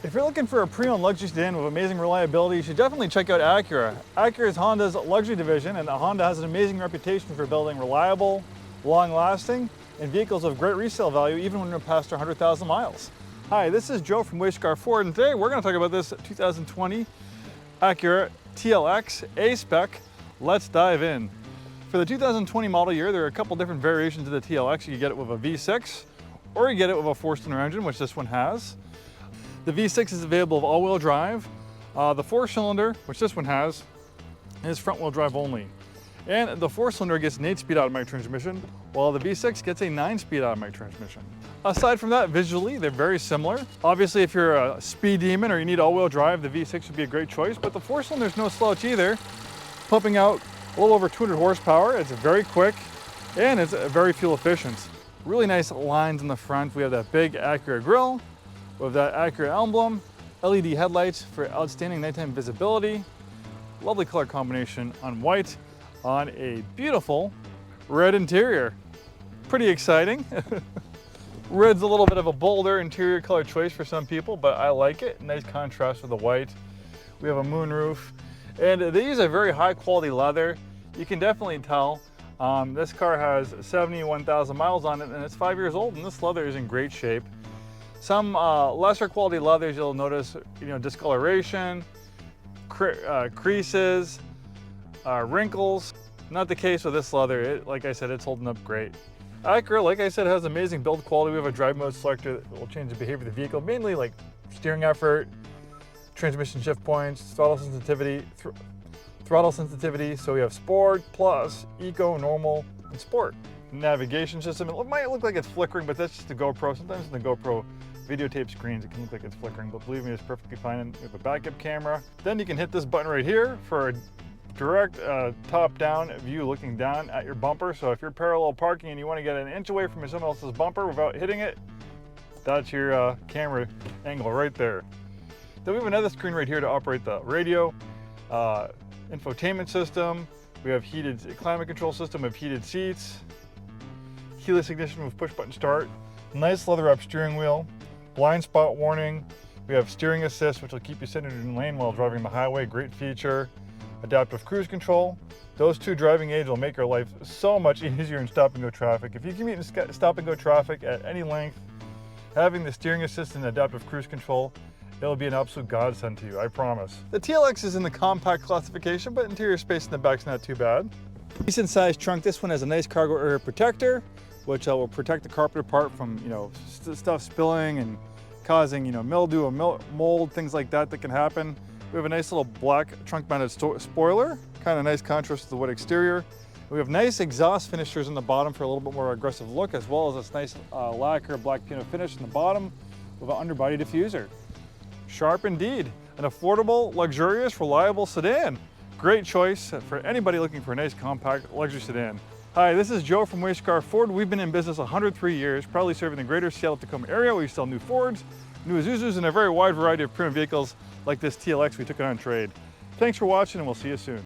If you're looking for a pre-owned luxury sedan with amazing reliability, you should definitely check out Acura. Acura is Honda's luxury division, and Honda has an amazing reputation for building reliable, long-lasting, and vehicles of great resale value even when they're past 100,000 miles. Hi, this is Joe from Way Scarff Ford, and today we're going to talk about this 2020 Acura TLX A-Spec. Let's dive in. For the 2020 model year, there are a couple different variations of the TLX. You can get it with a V6, or you get it with a four-cylinder engine, which this one has. The V6 is available with all-wheel drive. The four-cylinder, which this one has, is front-wheel drive only. And the four-cylinder gets an 8-speed automatic transmission, while the V6 gets a 9-speed automatic transmission. Aside from that, visually, they're very similar. Obviously, if you're a speed demon or you need all-wheel drive, the V6 would be a great choice, but the four-cylinder is no slouch either, pumping out a little over 200 horsepower. It's very quick, and it's very fuel efficient. Really nice lines in the front. We have that big Acura grille, with that Acura emblem, LED headlights for outstanding nighttime visibility, lovely color combination on white on a beautiful red interior. Pretty exciting. Red's a little bit of a bolder interior color choice for some people, but I like it. Nice contrast with the white. We have a moonroof, and they use a very high quality leather. You can definitely tell this car has 71,000 miles on it, and it's 5 years old, and this leather is in great shape. Some lesser quality leathers, you'll notice, discoloration, creases, wrinkles. Not the case with this leather. Like I said, it's holding up great. Acura, like I said, has amazing build quality. We have a drive mode selector that will change the behavior of the vehicle, mainly like steering effort, transmission shift points, throttle sensitivity. So we have Sport, Plus, Eco, Normal, and Sport. Navigation system. It might look like it's flickering, but that's just the GoPro. Sometimes in the GoPro videotape screens, it can look like it's flickering, but believe me, it's perfectly fine. And we have a backup camera. Then you can hit this button right here for a direct top-down view looking down at your bumper. So if you're parallel parking and you want to get an inch away from someone else's bumper without hitting it, that's your camera angle right there. Then we have another screen right here to operate the radio, infotainment system. We have heated climate control system, we have heated seats, keyless ignition with push-button start, nice leather-wrapped steering wheel, blind spot warning. We have steering assist, which will keep you centered in lane while driving the highway. Great feature. Adaptive cruise control. Those two driving aids will make your life so much easier in stop-and-go traffic. If you commute in stop-and-go traffic at any length, having the steering assist and adaptive cruise control, it'll be an absolute godsend to you, I promise. The TLX is in the compact classification, but interior space in the back's not too bad. Decent sized trunk. This one has a nice cargo area protector, which will protect the carpet apart from stuff spilling and causing mildew or mold, things like that can happen. We have a nice little black trunk mounted spoiler, kind of nice contrast to the wood exterior. We have nice exhaust finishers in the bottom for a little bit more aggressive look, as well as this nice lacquer black piano finish in the bottom with an underbody diffuser. Sharp indeed. An affordable, luxurious, reliable sedan. Great choice for anybody looking for a nice compact luxury sedan. Hi, this is Joe from Way Scarff Ford. We've been in business 103 years, proudly serving the greater Seattle Tacoma area. We sell new Fords, new Isuzus, and a very wide variety of premium vehicles like this TLX we took it on trade. Thanks for watching, and we'll see you soon.